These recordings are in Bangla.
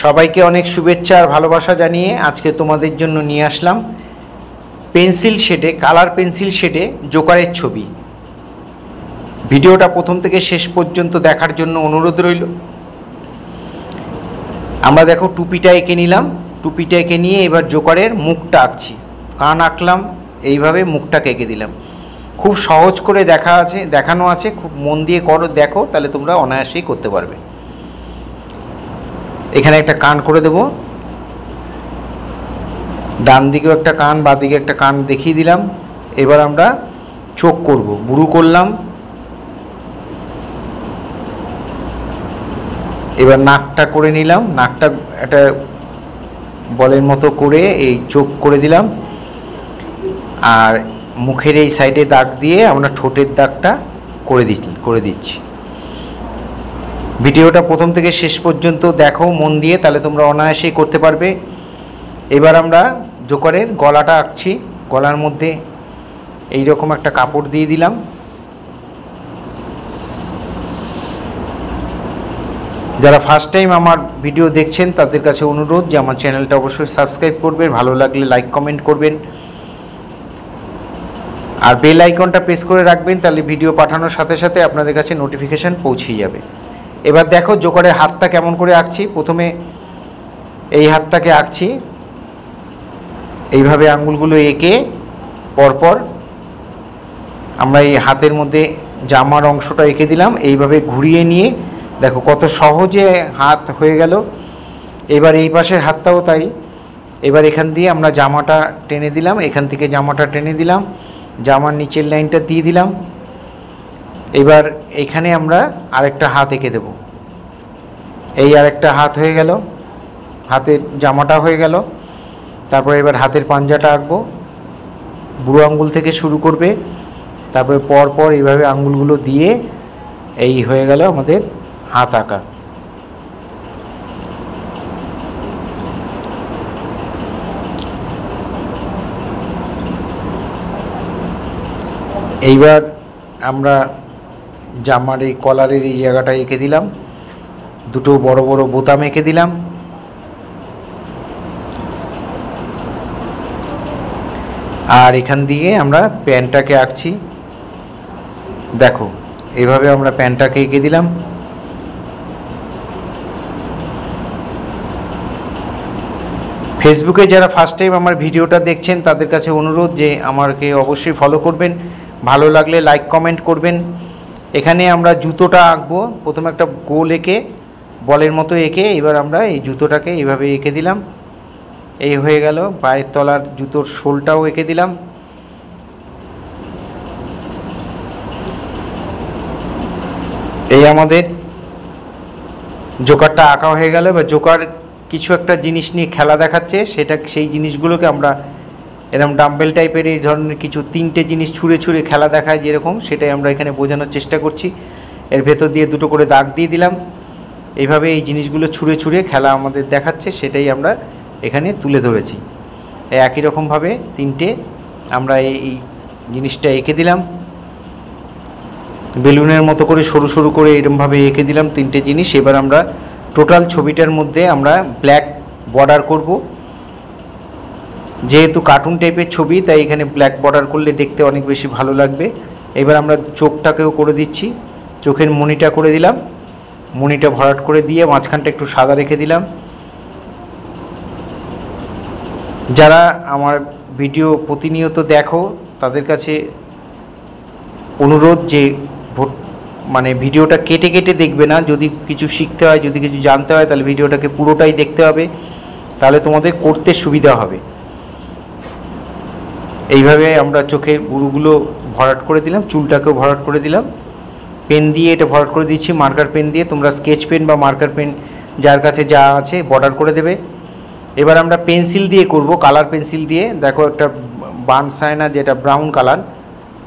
সবাইকে অনেক শুভেচ্ছা আর ভালোবাসা জানিয়ে আজকে তোমাদের জন্য নিয়ে আসলাম পেন্সিল শেডে, কালার পেন্সিল শেডে জোকারের ছবি। ভিডিওটা প্রথম থেকে শেষ পর্যন্ত দেখার জন্য অনুরোধ রইল। আমরা দেখো টুপিটা এঁকে নিলাম, টুপিটা এঁকে নিয়ে এবার জোকারের মুখটা আঁকছি। কান আঁকলাম, এইভাবে মুখটাকে এঁকে দিলাম। খুব সহজ করে দেখানো আছে, খুব মন দিয়ে দেখো, তাহলে তোমরা অনায়াসেই করতে পারবে। এখানে একটা কান করে দেব, ডান দিকেও একটা কান, বাঁ দিকে একটা কান দেখিয়ে দিলাম। এবার আমরা চোখ করব, বুরু করলাম। এবার নাকটা করে নিলাম, নাকটা একটা বলের মতো করে এই চোখ করে দিলাম। আর মুখের এই সাইডে দাগ দিয়ে আমরা ঠোঁটের দাগটা করে দিচ্ছি। ভিডিওটা প্রথম থেকে শেষ পর্যন্ত দেখো মন দিয়ে, তাহলে তোমরা অনায়াসেই করতে পারবে। এবার আমরা জোকারের গলাটা আঁকছি। গলার মধ্যে এই রকম একটা কাপড় দিয়ে দিলাম। যারা ফার্স্ট টাইম আমার ভিডিও দেখছেন তাদের কাছে অনুরোধ যে আমার চ্যানেলটা অবশ্যই সাবস্ক্রাইব করবেন, ভালো লাগলে লাইক কমেন্ট করবেন, আর বেল আইকনটা প্রেস করে রাখবেন, তাহলে ভিডিও পাঠানোর সাথে সাথে আপনাদের কাছে নোটিফিকেশান পৌঁছে যাবে। এবার দেখো জোকারের হাতটা কেমন করে আঁকছি। প্রথমে এই হাতটাকে আঁকছি, এইভাবে আঙুলগুলো এঁকে পরপর আমরা এই হাতের মধ্যে জামার অংশটা এঁকে দিলাম। এইভাবে ঘুরিয়ে নিয়ে দেখো কত সহজে হাত হয়ে গেল। এবার এই পাশের হাতটাও তাই। এবার এখান দিয়ে আমরা জামাটা টেনে দিলাম, এখান থেকে জামাটা টেনে দিলাম, জামার নিচের লাইনটা দিয়ে দিলাম। এবার এখানে আমরা আরেকটা হাত এঁকে দেব। এই আরেকটা হাত হয়ে গেল, হাতের জামাটা হয়ে গেল। তারপর এবার হাতের পাঞ্জাটা আঁকবো, বুড়ো আঙ্গুল থেকে শুরু করবে, তারপরে পরপর এইভাবে আঙ্গুলগুলো দিয়ে এই হয়ে গেল আমাদের হাত আঁকা। এইবার আমরা জামার এই কলারের এই জায়গাটা এঁকে দিলাম, দুটো বড় বড় বোতাম এঁকে দিলাম। আর এখান দিয়ে আমরা প্যান্টটাকে আঁকছি। দেখো এইভাবে আমরা প্যান্টটাকে এঁকে দিলাম। ফেসবুকে যারা ফার্স্ট টাইম আমার ভিডিওটা দেখছেন তাদের কাছে অনুরোধ যে আমাকে অবশ্যই ফলো করবেন, ভালো লাগলে লাইক কমেন্ট করবেন। এখানে আমরা জুতোটা আঁকবো। প্রথমে একটা গোল এঁকে, বলের মতো এঁকে, এবার আমরা এই জুতোটাকে এইভাবে এঁকে দিলাম। এই হয়ে গেল। পায়ের তলার জুতোর শোলটাও এঁকে দিলাম। এই আমাদের জোকারটা আঁকা হয়ে গেল। এবার জোকার কিছু একটা জিনিস নিয়ে খেলা দেখাচ্ছে, সেই জিনিসগুলোকে আমরা এরকম ডাম্বেল টাইপের এই ধরনের কিছু তিনটে জিনিস ছুঁড়ে ছুঁড়ে খেলা দেখায় যেরকম, সেটাই আমরা এখানে বোঝানোর চেষ্টা করছি। এর ভেতর দিয়ে দুটো করে দাগ দিয়ে দিলাম। এইভাবে এই জিনিসগুলো ছুঁড়ে ছুঁড়ে খেলা আমাদের দেখাচ্ছে, সেটাই আমরা এখানে তুলে ধরেছি। একই রকমভাবে তিনটে আমরা এই জিনিসটা এঁকে দিলাম, বেলুনের মতো করে সরু সরু করে এরকমভাবে এঁকে দিলাম তিনটে জিনিস। এবার আমরা টোটাল ছবিটার মধ্যে আমরা ব্ল্যাক বর্ডার করব। যেহেতু কার্টুন টাইপের ছবি, তাই এখানে ব্ল্যাক বর্ডার করলে দেখতে অনেক বেশি ভালো লাগবে। এবার আমরা চোখটাকেও করে দিচ্ছি, চোখের মণিটা করে দিলাম, মণিটা ভরাট করে দিয়ে মাঝখানটা একটু সাদা রেখে দিলাম। যারা আমার ভিডিও প্রতিনিয়ত দেখো তাদের কাছে অনুরোধ যে ভিডিওটা কেটে কেটে দেখবে না। যদি কিছু শিখতে হয়, যদি কিছু জানতে হয়, তাহলে ভিডিওটাকে পুরোটাই দেখতে হবে, তাহলে তোমাদের করতে সুবিধা হবে। এইভাবে আমরা চোখের বুরুগুলো ভরাট করে দিলাম, চুলটাকেও ভরাট করে দিলাম। পেন দিয়ে এটা ভরাট করে দিচ্ছি, মার্কার পেন দিয়ে। তোমরা স্কেচ পেন বা মার্কার পেন যার কাছে যা আছে বর্ডার করে দেবে। এবার আমরা পেন্সিল দিয়ে করব, কালার পেন্সিল দিয়ে। দেখো একটা বানসায়না, যেটা ব্রাউন কালার,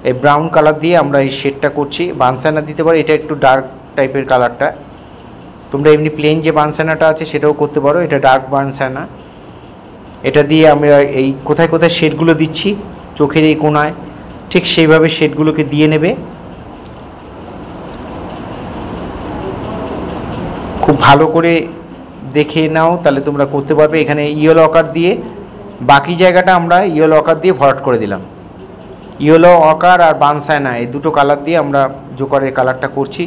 এই ব্রাউন কালার দিয়ে আমরা এই শেডটা করছি। বানসায়না দিতে পারো, এটা একটু ডার্ক টাইপের কালারটা। তোমরা এমনি প্লেন যে বানসায়নাটা আছে সেটাও করতে পারো, এটা ডার্ক বানসায়না। এটা দিয়ে আমরা এই কোথায় কোথায় শেডগুলো দিচ্ছি, চোখের এই কোণায়, ঠিক সেইভাবে শেডগুলোকে দিয়ে নেবে। খুব ভালো করে দেখে নাও তাহলে তোমরা করতে পারবে। এখানে ইয়েলো অকার দিয়ে বাকি জায়গাটা আমরা ইয়েলো অকার দিয়ে ভরাট করে দিলাম। ইয়েলো অকার আর বানসাইনা এই দুটো কালার দিয়ে আমরা জোকারের কালারটা করছি।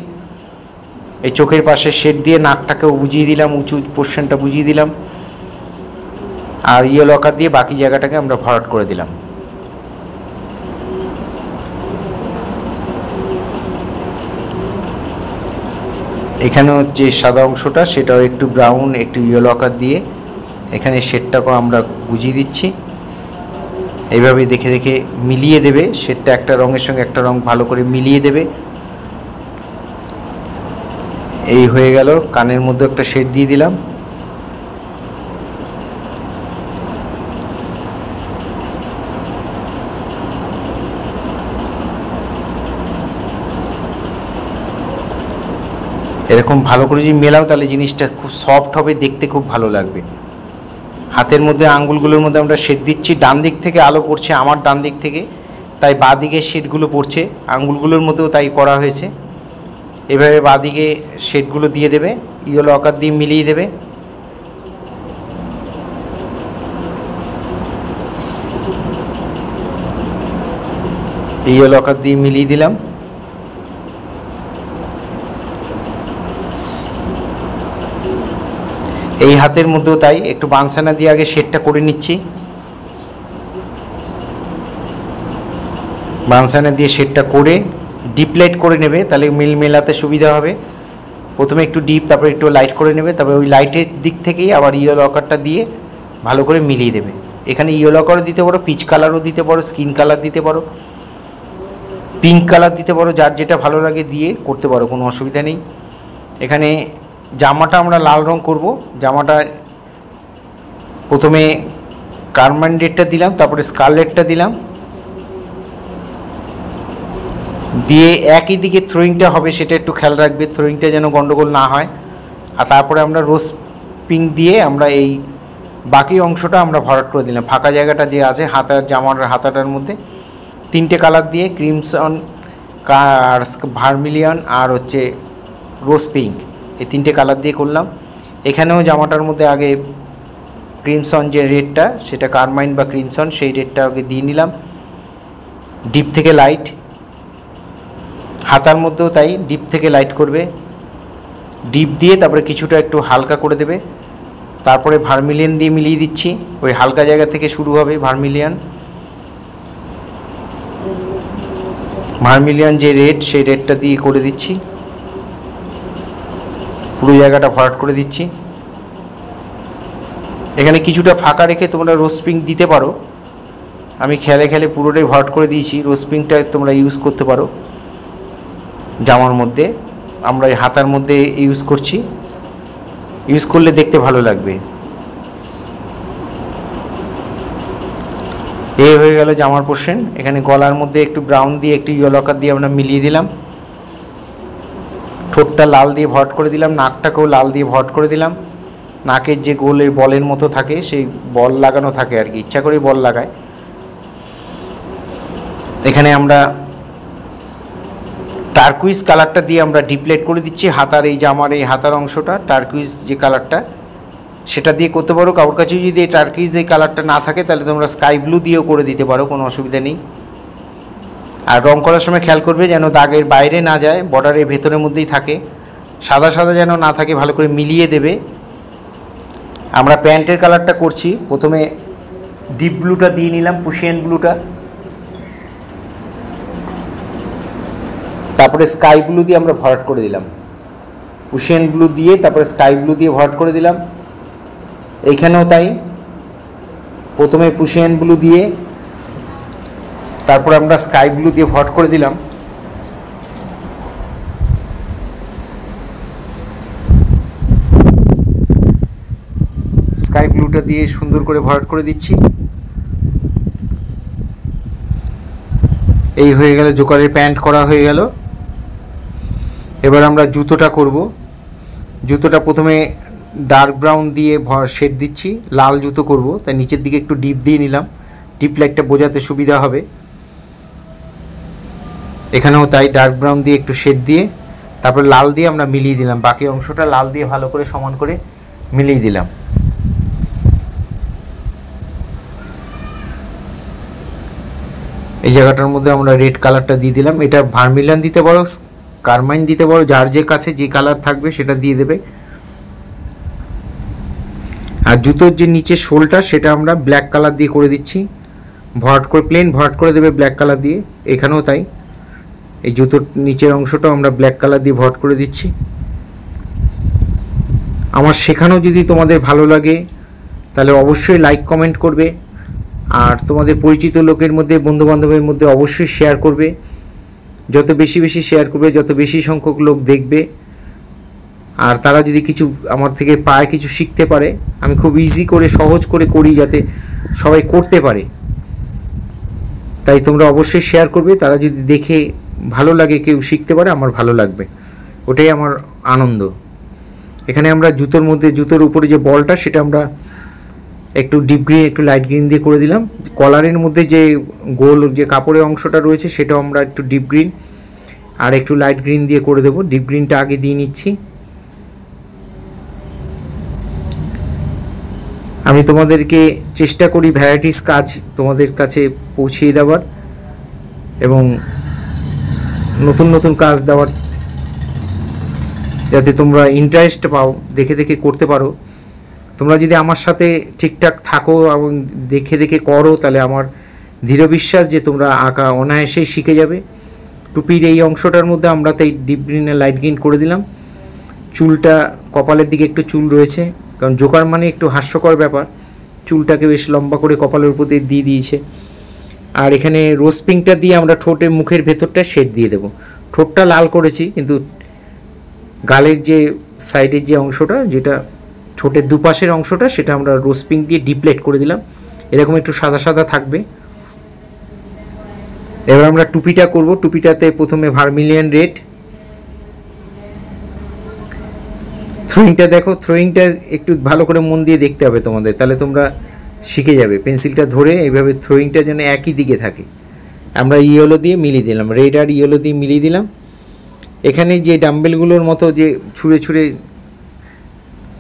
এই চোখের পাশে শেড দিয়ে নাকটাকেও বুঝিয়ে দিলাম, উঁচু পোর্শনটা বুঝিয়ে দিলাম, আর ইয়েলো অকার দিয়ে বাকি জায়গাটাকে আমরা ভরাট করে দিলাম। এখানেও যে সাদা অংশটা সেটাও একটু ব্রাউন একটু ইয়েলো আকার দিয়ে এখানে শেডটাকেও আমরা বুঝিয়ে দিচ্ছি। এইভাবে দেখে দেখে মিলিয়ে দেবে, শেডটা একটা রঙের সঙ্গে একটা রঙ ভালো করে মিলিয়ে দেবে। এই হয়ে গেল। কানের মধ্যে একটা শেড দিয়ে দিলাম। এরকম ভালো করে যদি মেলাও তাহলে জিনিসটা খুব সফট হবে, দেখতে খুব ভালো লাগবে। হাতের মধ্যে আঙ্গুলগুলোর মধ্যে আমরা শেড দিচ্ছি। ডান দিক থেকে আলো পড়ছে আমার ডান দিক থেকে, তাই বাঁ দিকে শেডগুলো পড়ছে। আঙ্গুলগুলোর মধ্যেও তাই করা হয়েছে। এভাবে বাঁ দিকে শেডগুলো দিয়ে দেবে, ইয়েলো আকার দিয়ে মিলিয়ে দেবে। ইয়েলো আকার দিয়ে মিলিয়ে দিলাম। এই হাতের মধ্যেও তাই একটু বানসানা দিয়ে আগে শেডটা করে নিচ্ছি। বানসানা দিয়ে শেডটা করে ডিপ লাইট করে নেবে, তাহলে মিল মেলাতে সুবিধা হবে। প্রথমে একটু ডিপ, তারপরে একটু লাইট করে নেবে, তারপরে ওই লাইটের দিক থেকেই আবার ইয়েলো আকারটা দিয়ে ভালো করে মিলিয়ে দেবে। এখানে ইয়েলো আকারও দিতে পারো, পিচ কালারও দিতে পারো, স্কিন কালার দিতে পারো, পিঙ্ক কালার দিতে পারো, যার যেটা ভালো লাগে দিয়ে করতে পারো, কোনো অসুবিধা নেই। এখানে জামাটা আমরা লাল রং করব। জামাটা প্রথমে কারমাইন রেডটা দিলাম, তারপরে স্কারলেটটা দিলাম, দিয়ে একই দিকে থ্রোয়িংটা হবে সেটা একটু খেয়াল রাখবে, থ্রোয়িংটা যেন গন্ডগোল না হয়। আর তারপরে আমরা রোজ পিঙ্ক দিয়ে আমরা এই বাকি অংশটা আমরা ভরাট করে দিলাম। ফাঁকা জায়গাটা যে আছে হাতার জামার হাতাটার মধ্যে তিনটে কালার দিয়ে ক্রিমসন আর ভার্মিলিয়ন আর হচ্ছে রোজ পিঙ্ক, এই তিনটে কালার দিয়ে করলাম। এখানেও জামাটার মধ্যে আগে ক্রিমসন যে রেডটা সেটা কারমাইন বা ক্রিমসন সেই রেডটা আগে দিয়ে নিলাম, ডিপ থেকে লাইট। হাতার মধ্যেও তাই ডিপ থেকে লাইট করবে, ডিপ দিয়ে তারপরে কিছুটা একটু হালকা করে দেবে, তারপরে ভার্মিলিয়ন দিয়ে মিলিয়ে দিচ্ছি। ওই হালকা জায়গা থেকে শুরু হবে ভার্মিলিয়ন। ভার্মিলিয়ন যে রেড সেই রেডটা দিয়ে করে দিচ্ছি, পুরো জায়গাটা ভরাট করে দিচ্ছি। এখানে কিছুটা ফাঁকা রেখে তোমরা রোজ পিঙ্ক দিতে পারো, আমি খেয়ালে খেয়ালে পুরোটাই ভরাট করে দিয়েছি। রোজ পিঙ্কটা তোমরা ইউজ করতে পারো জামার মধ্যে, আমরা এই হাতার মধ্যে ইউজ করছি, ইউজ করলে দেখতে ভালো লাগবে। এই হয়ে গেল জামার পোর্শন। এখানে গলার মধ্যে একটু ব্রাউন দিয়ে একটু ইয়েলো আকার দিয়ে আমরা মিলিয়ে দিলাম, ঠোঁটটা লাল দিয়ে ভরাট করে দিলাম, নাকটাকেও লাল দিয়ে ভরাট করে দিলাম। নাকের যে গোলে বলের মতো থাকে সেই বল লাগানো থাকে আর কি, ইচ্ছা করেই বল লাগায়। এখানে আমরা টার্কুইজ কালারটা দিয়ে আমরা ডিপলেট করে দিচ্ছি। হাতার এই জামার এই হাতার অংশটা টার্কুইজ যে কালারটা সেটা দিয়ে করতে পারো। কারোর কাছে যদি এই টার্কুইজ এই কালারটা না থাকে তাহলে তোমরা স্কাই ব্লু দিয়েও করে দিতে পারো, কোনো অসুবিধা নেই। আর রং করার সময় খেয়াল করবে যেন দাগের বাইরে না যায়, বর্ডারের ভেতরের মধ্যেই থাকে, সাদা সাদা যেন না থাকে, ভালো করে মিলিয়ে দেবে। আমরা প্যান্টের কালারটা করছি, প্রথমে ডিপ ব্লুটা দিয়ে নিলাম, পুশিয়ান ব্লুটা, তারপরে স্কাই ব্লু দিয়ে আমরা ভরাট করে দিলাম। পুশিয়ান ব্লু দিয়ে তারপরে স্কাই ব্লু দিয়ে ভরাট করে দিলাম। এইখানেও তাই, প্রথমে পুশিয়ান ব্লু দিয়ে তারপরে আমরা স্কাই ব্লু দিয়ে ভরাট করে দিলাম। স্কাই ব্লুটা দিয়ে সুন্দর করে ভরাট করে দিচ্ছি। এই হয়ে গেল, জোকারের প্যান্ট করা হয়ে গেল। এবার আমরা জুতোটা করব। জুতোটা প্রথমে ডার্ক ব্রাউন দিয়ে শেড দিচ্ছি, লাল জুতো করব, তাই নিচের দিকে একটু ডিপ দিয়ে নিলাম, ডিপ লাইটটা বোঝাতে সুবিধা হবে। এখানেও তাই ডার্ক ব্রাউন দিয়ে একটু শেড দিয়ে তারপর লাল দিয়ে আমরা মিলিয়ে দিলাম, বাকি অংশটা লাল দিয়ে ভালো করে সমান করে মিলিয়ে দিলাম। এই জায়গাটার মধ্যে আমরা রেড কালারটা দিয়ে দিলাম। এটা ভার্মিলিয়ন দিতে পারো, কারমাইন দিতে পারো, যার যে কাছে যে কালার থাকবে সেটা দিয়ে দেবে। আর জুতোর যে নিচে শোলটা সেটা আমরা ব্ল্যাক কালার দিয়ে করে দিচ্ছি, ভরাট করে প্লেন ভরাট করে দেবে ব্ল্যাক কালার দিয়ে। এখানেও তাই, এই জুতোর নিচের অংশটাও আমরা ব্ল্যাক কালার দিয়ে ভরাট করে দিচ্ছি। আমার শেখানো যদি তোমাদের ভালো লাগে তাহলে অবশ্যই লাইক কমেন্ট করবে, আর তোমাদের পরিচিত লোকের মধ্যে, বন্ধুবান্ধবের মধ্যে অবশ্যই শেয়ার করবে। যত বেশি বেশি শেয়ার করবে, যত বেশি সংখ্যক লোক দেখবে, আর তারা যদি কিছু আমার থেকে পায়, কিছু শিখতে পারে। আমি খুব ইজি করে, সহজ করে করি যাতে সবাই করতে পারে, তাই তোমরা অবশ্যই শেয়ার করবে। তারা যদি দেখে ভালো লাগে, কেউ শিখতে পারে, আমার ভালো লাগবে, ওটাই আমার আনন্দ। এখানে আমরা জুতোর মধ্যে, জুতোর উপরে যে বলটা সেটা আমরা একটু ডিপ গ্রিন, একটু লাইট গ্রিন দিয়ে করে দিলাম। কলারের মধ্যে যে গোল যে কাপড়ের অংশটা রয়েছে সেটাও আমরা একটু ডিপ গ্রিন আর একটু লাইট গ্রিন দিয়ে করে দেবো। ডিপ গ্রিনটা আগে দিয়ে নিচ্ছি। আমি তোমাদেরকে চেষ্টা করি ভ্যারাইটিস কাজ তোমাদের কাছে পৌঁছিয়ে দেওয়ার এবং নতুন নতুন কাজ দেওয়ার, যাতে তোমরা ইন্টারেস্ট পাও, দেখে দেখে করতে পারো। তোমরা যদি আমার সাথে ঠিকঠাক থাকো এবং দেখে দেখে করো, তাহলে আমার দৃঢ় বিশ্বাস যে তোমরা আঁকা অনায়াসেই শিখে যাবে। টুপির এই অংশটার মধ্যে আমরা তাই ডিপ গ্রিন আর লাইট গ্রিন করে দিলাম। চুলটা, কপালের দিকে একটু চুল রয়েছে, কারণ জোকার মানে একটু হাস্যকর ব্যাপার, চুলটাকে বেশ লম্বা করে কপালের উপর দিয়ে দিয়েছে। আর এখানে রোজ পিঙ্কটা দিয়ে আমরা ঠোঁটের মুখের ভেতরটা শেড দিয়ে দেবো। ঠোঁটটা লাল করেছি, কিন্তু গালের যে সাইডের যে অংশটা, যেটা ঠোঁটের দুপাশের অংশটা, সেটা আমরা রোজ পিঙ্ক দিয়ে ডিপ্লেট করে দিলাম। এরকম একটু সাদা সাদা থাকবে। এবার আমরা টুপিটা করব। টুপিটাতে প্রথমে ভার্মিলিয়ন রেড। থ্রোয়িংটা দেখো, থ্রোয়িংটা একটু ভালো করে মন দিয়ে দেখতে হবে তোমাদের, তাহলে তোমরা শিখে যাবে। পেন্সিলটা ধরে এইভাবে থ্রোয়িংটা যেন একই দিকে থাকে। আমরা ইয়েলো দিয়ে মিলিয়ে দিলাম, রেড আর ইয়েলো দিয়ে মিলিয়ে দিলাম। এখানে যে ডাম্বেলগুলোর মতো যে ছুঁড়ে ছুঁড়ে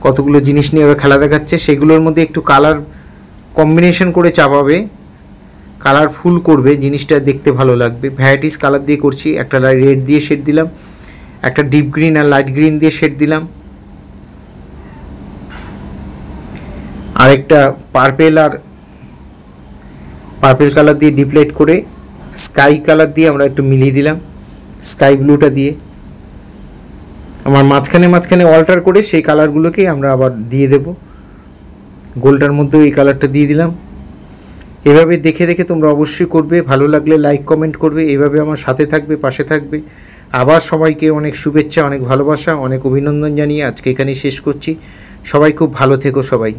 কতগুলো জিনিস নিয়ে ওরা খেলা দেখাচ্ছে, সেগুলোর মধ্যে একটু কালার কম্বিনেশন করে চাপাবে, কালারফুল করবে, জিনিসটা দেখতে ভালো লাগবে। ভ্যারাইটিস কালার দিয়ে করছি। একটা রেড দিয়ে শেড দিলাম, একটা ডিপ গ্রিন আর লাইট গ্রিন দিয়ে শেড দিলাম, আর একটা পার্পেল আর পার্পেল কালার দিয়ে ডিপ্লেট করে স্কাই কালার দিয়ে আমরা একটু মিলিয়ে দিলাম, স্কাই ব্লুটা দিয়ে। আমার মাঝখানে মাঝখানে অল্টার করে সেই কালারগুলোকেই আমরা আবার দিয়ে দেব। গোলটার মধ্যেও এই কালারটা দিয়ে দিলাম। এভাবে দেখে দেখে তোমরা অবশ্যই করবে। ভালো লাগলে লাইক কমেন্ট করবে, এভাবে আমার সাথে থাকবে, পাশে থাকবে। আবার সবাইকে অনেক শুভেচ্ছা, অনেক ভালোবাসা, অনেক অভিনন্দন জানিয়ে আজকে এখানেই শেষ করছি। সবাই খুব ভালো থেকো সবাই।